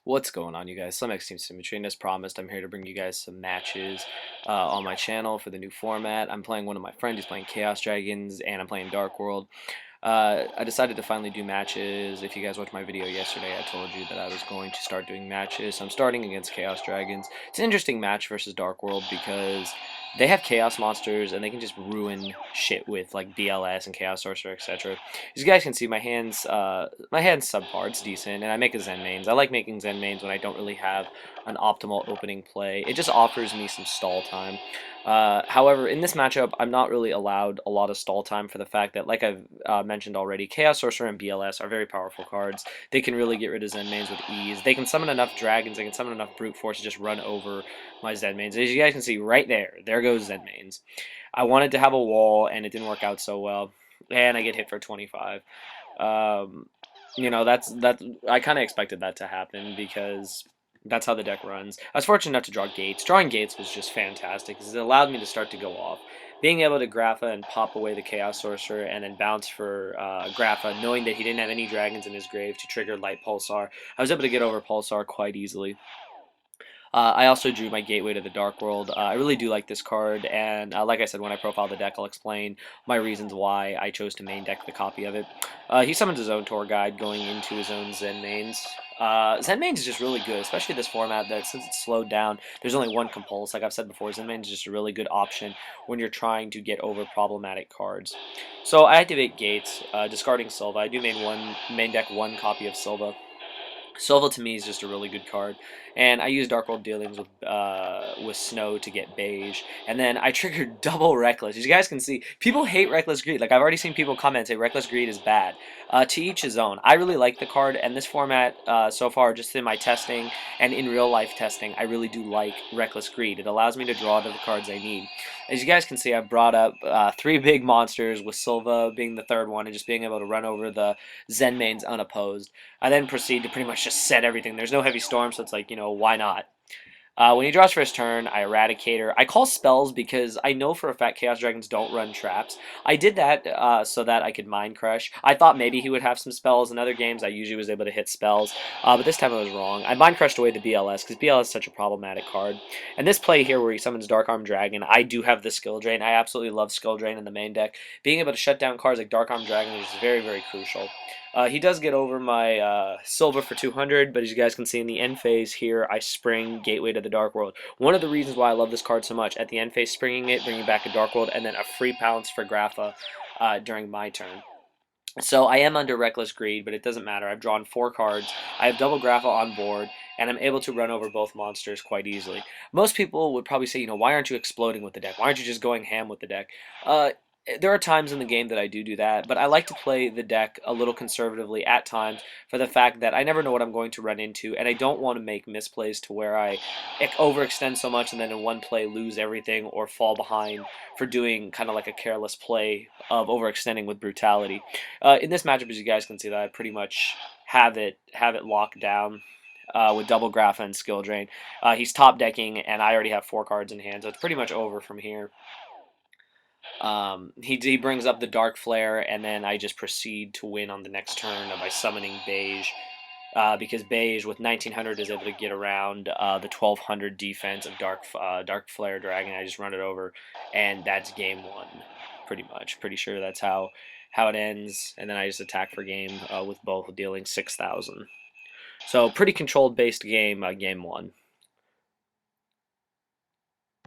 What's going on, you guys? SlimXTeamSymmetry, and as promised, I'm here to bring you guys some matches on my channel for the new format. I'm playing one of my friends, he's playing Chaos Dragons, and I'm playing Dark World. I decided to finally do matches. If you guys watched my video yesterday, I told you that I was going to start doing matches. So I'm starting against Chaos Dragons. It's an interesting match versus Dark World because they have Chaos monsters and they can just ruin shit with like BLS and Chaos Sorcerer, etc. As you guys can see, my hand's subpar. It's decent, and I make a Zen mains. I like making Zen mains when I don't really have an optimal opening play. It just offers me some stall time. However, in this matchup, I'm not really allowed a lot of stall time for the fact that, like I've mentioned already, Chaos Sorcerer and BLS are very powerful cards. They can really get rid of Zen mains with ease. They can summon enough dragons, they can summon enough brute force to just run over my Zen mains. As you guys can see right there goes Zen mains. I wanted to have a wall, and it didn't work out so well, and I get hit for 25. Um, that's I kind of expected that to happen because that's how the deck runs. I was fortunate enough to draw Gates. Drawing Gates was just fantastic because it allowed me to start to go off. Being able to Grapha and pop away the Chaos Sorcerer and then bounce for Grapha, knowing that he didn't have any dragons in his grave to trigger Light Pulsar, I was able to get over Pulsar quite easily. I also drew my Gateway to the Dark World. I really do like this card, and like I said, when I profile the deck, I'll explain my reasons why I chose to main deck the copy of it. He summons his own tour guide going into his own Zen mains. Zen mains is just really good, especially this format that since it's slowed down, there's only one compulse. Like I've said before, Zen mains is just a really good option when you're trying to get over problematic cards. So I activate Gates, discarding Silva. I do main deck one copy of Silva. Silva to me is just a really good card, and I use Dark World Dealings with Snow to get Beige, and then I triggered double Reckless. As you guys can see, people hate Reckless Greed. Like I've already seen people comment say Reckless Greed is bad. To each his own. I really like the card, and this format so far, just in my testing and in real life testing, I really do like Reckless Greed. It allows me to draw to the cards I need. As you guys can see, I've brought up three big monsters, with Silva being the third one, and just being able to run over the Zen mains unopposed. I then proceed to pretty much just set everything. There's no heavy storm, so it's like, why not? When he draws for his turn, I Eradicator. I call spells because I know for a fact Chaos Dragons don't run traps. I did that so that I could Mind Crush. I thought maybe he would have some spells. In other games, I usually was able to hit spells, but this time I was wrong. I Mind Crushed away the BLS because BLS is such a problematic card. And this play here where he summons Dark Arm Dragon, I do have the Skill Drain. I absolutely love Skill Drain in the main deck. Being able to shut down cards like Dark Arm Dragon is very, very crucial. He does get over my Silva for 200, but as you guys can see in the end phase here, I spring Gateway to the Dark World. One of the reasons why I love this card so much, at the end phase, springing it, bringing back a Dark World, and then a free pounce for Grapha during my turn. So I am under Reckless Greed, but it doesn't matter. I've drawn 4 cards. I have double Grapha on board, and I'm able to run over both monsters quite easily. Most people would probably say, why aren't you exploding with the deck? Why aren't you just going ham with the deck? There are times in the game that I do that, but I like to play the deck a little conservatively at times for the fact that I never know what I'm going to run into, and I don't want to make misplays to where I overextend so much and then in one play lose everything or fall behind for doing kind of like a careless play of overextending with brutality. In this matchup, as you guys can see, that I pretty much have it locked down. With double Grapha and Skill Drain. He's top decking, and I already have 4 cards in hand, so it's pretty much over from here. He brings up the Dark Flare, and then I just proceed to win on the next turn by summoning Beige. Because Beige with 1900 is able to get around the 1200 defense of Dark Flare Dragon. I just run it over, and that's game 1, pretty much. Pretty sure that's how it ends, and then I just attack for game with both dealing 6,000. So pretty controlled based game, game 1.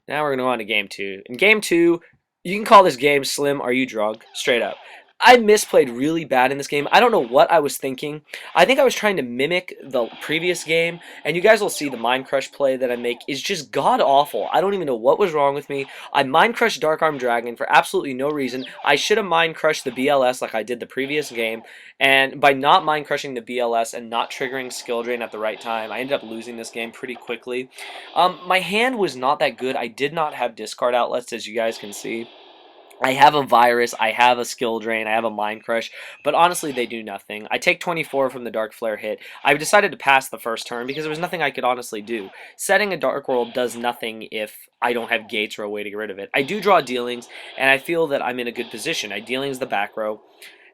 Now we're going to go on to game 2. In game 2, you can call this game Slim, Are You Drunk? Straight up. I misplayed really bad in this game. I don't know what I was thinking. I think I was trying to mimic the previous game, and you guys will see the Mind Crush play that I make is just god-awful. I don't even know what was wrong with me. I Mind Crushed Dark Arm Dragon for absolutely no reason. I should have Mind Crushed the BLS like I did the previous game, and by not Mind Crushing the BLS and not triggering Skill Drain at the right time, I ended up losing this game pretty quickly. My hand was not that good. I did not have discard outlets, as you guys can see. I have a Virus, I have a Skill Drain, I have a Mind Crush, but honestly they do nothing. I take 24 from the Dark Flare hit. I decided to pass the first turn because there was nothing I could honestly do. Setting a Dark World does nothing if I don't have gates or a way to get rid of it. I do draw Dealings, and I feel that I'm in a good position. I Dealings the back row,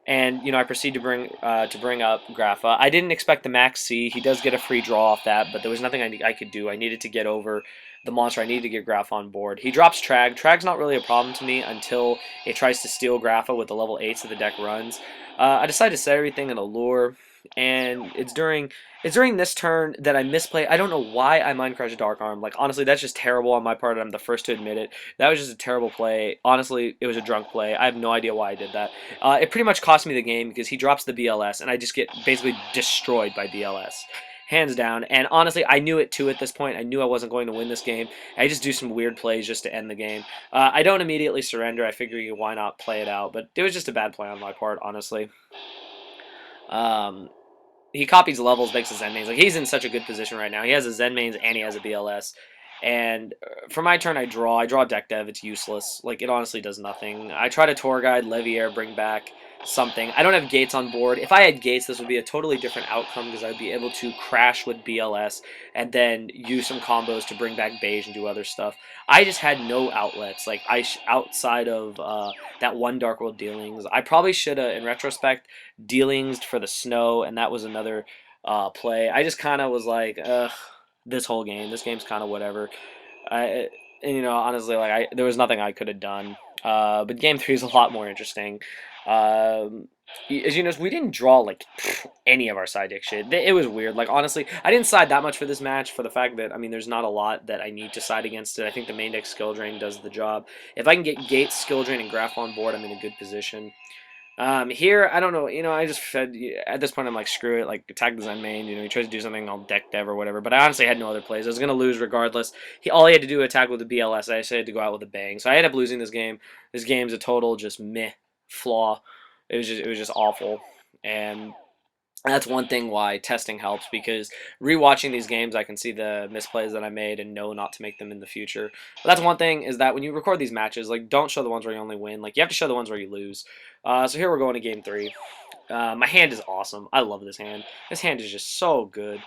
and I proceed to bring up Grapha. I didn't expect the Max C. He does get a free draw off that, but there was nothing I could do. I needed to get over the monster. I needed to get Grapha on board. He drops Trag. Trag's not really a problem to me until it tries to steal Grapha with the level 8s that the deck runs. I decided to set everything in a lure, and it's during this turn that I misplay. I don't know why I Mind Crush Dark Arm. Like, honestly, that's just terrible on my part. I'm the first to admit it. That was just a terrible play. Honestly, it was a drunk play. I have no idea why I did that. It pretty much cost me the game because he drops the BLS, and I just get basically destroyed by BLS. Hands down. And honestly, I knew it too at this point. I knew I wasn't going to win this game. I just do some weird plays just to end the game. I don't immediately surrender. I figure why not play it out. But it was just a bad play on my part, honestly. Um, he copies levels, makes a Zen mains. Like, he's in such a good position right now. He has a Zen mains and he has a BLS. And for my turn, I draw. I draw deck dev. It's useless. Like, it honestly does nothing. I try to tour guide, Levier, bring back something. I don't have gates on board. If I had gates, this would be a totally different outcome because I'd be able to crash with BLS and then use some combos to bring back beige and do other stuff. I just had no outlets. Like, outside of that one Dark World dealings. I probably should have, in retrospect, dealings for the snow, and that was another play. I just kind of was like, ugh, this whole game. This game's kind of whatever. And honestly, like there was nothing I could have done. But game three is a lot more interesting. Um, as you know, we didn't draw like any of our side deck shit. It was weird. Like, honestly, I didn't side that much for this match for the fact that, I mean, there's not a lot that I need to side against it. I think the main deck skill drain does the job. If I can get Gates, skill drain, and Graph on board, I'm in a good position. Here, I don't know, I just fed, at this point I'm like, screw it, like, attack the Zen main, he tries to do something, I'll deck dev or whatever, but I honestly had no other plays. I was going to lose regardless. All he had to do attack with the BLS, I just had to go out with a bang, so I ended up losing this game. This game's a total just meh flaw. It was just awful, and that's one thing why testing helps, because rewatching these games, I can see the misplays that I made and know not to make them in the future. But that's one thing, is that when you record these matches, like, don't show the ones where you only win. Like, you have to show the ones where you lose. So here we're going to game three. My hand is awesome. I love this hand. This hand is just so good.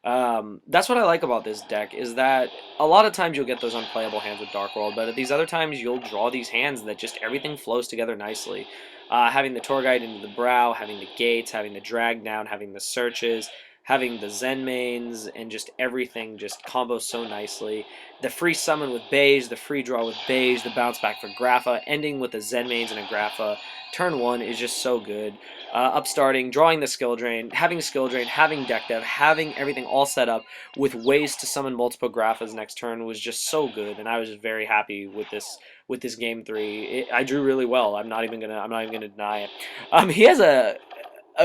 That's what I like about this deck, is that a lot of times you'll get those unplayable hands with Dark World, but at these other times you'll draw these hands that just everything flows together nicely. Having the Tour Guide into the Brow, having the Gates, having the Drag Down, having the Searches, having the Zen mains, and just everything just combos so nicely. The free summon with Beige, the free draw with Beige, the bounce back for Grapha, ending with a Zen mains and a Grapha. Turn one is just so good. Upstarting, drawing the skill drain, having deck dev, having everything all set up with ways to summon multiple Graphas next turn was just so good, and I was just very happy with this game three. I drew really well. I'm not even gonna deny it. He has a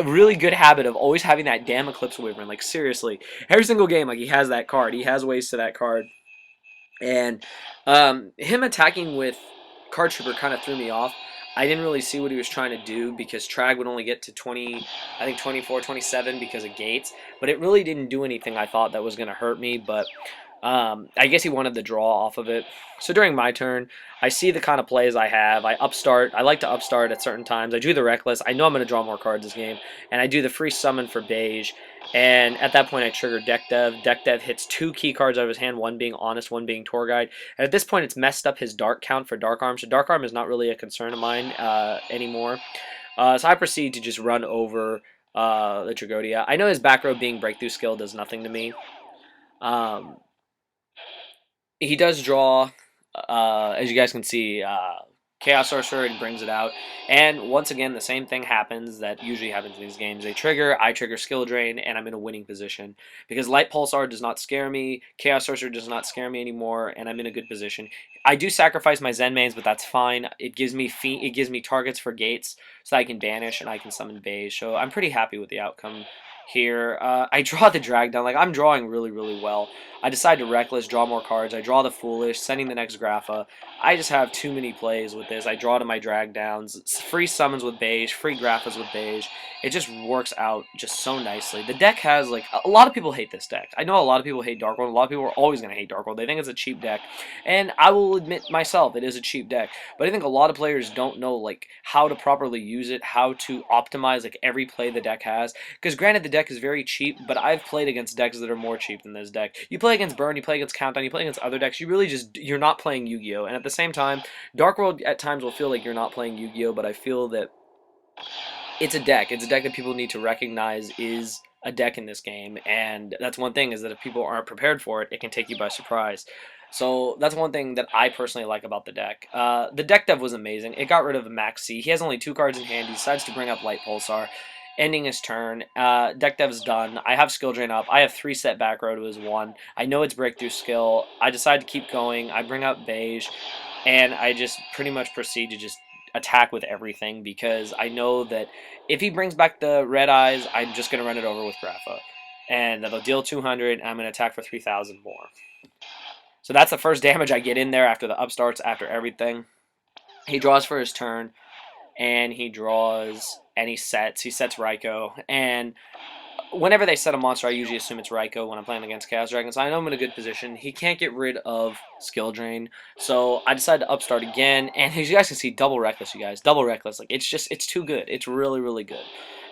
really good habit of always having that damn Eclipse Wyvern. Like, seriously, every single game, like, he has that card. He has ways to that card. And him attacking with Card Trooper kind of threw me off. I didn't really see what he was trying to do because Trag would only get to 20, I think 24, 27 because of Gates. But it really didn't do anything I thought that was going to hurt me. But I guess he wanted the draw off of it. So during my turn, I see the kind of plays I have. I upstart. I like to upstart at certain times. I do the Reckless. I know I'm going to draw more cards this game. And I do the free summon for Beige. And at that point, I trigger Deck Dev. Deck Dev hits 2 key cards out of his hand, one being Honest, one being Tour Guide. And at this point, it's messed up his Dark count for Dark Arm. So Dark Arm is not really a concern of mine anymore. So I proceed to just run over the Tragodia. I know his back row being Breakthrough Skill does nothing to me. He does draw, as you guys can see, Chaos Sorcerer, and brings it out. And once again, the same thing happens that usually happens in these games. They trigger, I trigger Skill Drain, and I'm in a winning position. Because Light Pulsar does not scare me, Chaos Sorcerer does not scare me anymore, and I'm in a good position. I do sacrifice my Zen mains, but that's fine. It gives me targets for Gates, so I can banish and I can summon Beige. So I'm pretty happy with the outcome here. I draw the Drag Down. Like, I'm drawing really, really well. I decide to Reckless, draw more cards. I draw the Foolish, sending the next Grapha. I just have too many plays with this. I draw to my Drag Downs, free summons with Beige, free Graphas with Beige. It just works out just so nicely. The deck has, like, a lot of people hate this deck. I know a lot of people hate Dark World. A lot of people are always going to hate Dark World. They think it's a cheap deck. And I will admit myself, it is a cheap deck. But I think a lot of players don't know, like, how to properly use it, how to optimize, like, every play the deck has. Because granted, the deck is very cheap, but I've played against decks that are more cheap than this deck. You play against Burn, you play against Countdown, you play against other decks, you're not playing Yu-Gi-Oh! And at the same time, Dark World at times will feel like you're not playing Yu-Gi-Oh! But I feel that it's a deck. It's a deck that people need to recognize is a deck in this game, and that's one thing, is that if people aren't prepared for it, it can take you by surprise. So that's one thing that I personally like about the deck. The deck dev was amazing. It got rid of Max C. He has only 2 cards in hand. He decides to bring up Light Pulsar, ending his turn. Deck dev's done. I have Skill Drain up. I have 3 set back row to his 1. I know it's Breakthrough Skill. I decide to keep going. I bring up Beige, and I just pretty much proceed to just attack with everything, because I know that if he brings back the red eyes, I'm just going to run it over with Grapha. And that'll deal 200, and I'm going to attack for 3,000 more. So that's the first damage I get in there after the upstarts, after everything. He draws for his turn, and he draws, and he sets. He sets Raikou, and whenever they set a monster, I usually assume it's Raikou when I'm playing against Chaos Dragon, so I know I'm in a good position. He can't get rid of Skill Drain, so I decide to upstart again, and as you guys can see, double Reckless, you guys. Double Reckless. Like, it's too good. It's really, really good.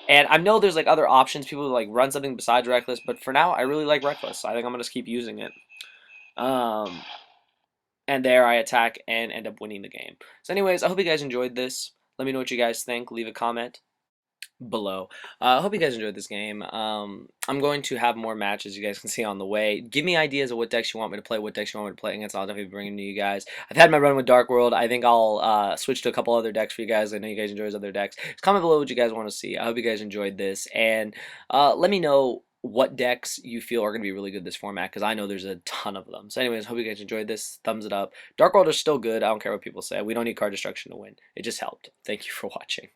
And I know there's, like, other options. People like run something besides Reckless, but for now, I really like Reckless. I think I'm going to just keep using it. Um, and there I attack and end up winning the game. So anyways, I hope you guys enjoyed this. Let me know what you guys think. Leave a comment below. I hope you guys enjoyed this game. I'm going to have more matches, you guys can see on the way. Give me ideas of what decks you want me to play, what decks you want me to play against. I'll definitely be bringing to you guys. I've had my run with Dark World. I think I'll switch to a couple other decks for you guys. I know you guys enjoy those other decks. Just comment below what you guys want to see. I hope you guys enjoyed this, and let me know what decks you feel are going to be really good this format, because I know there's a ton of them. So anyways, hope you guys enjoyed this. Thumbs it up. Dark World is still good. I don't care what people say. We don't need card destruction to win. It just helped. Thank you for watching.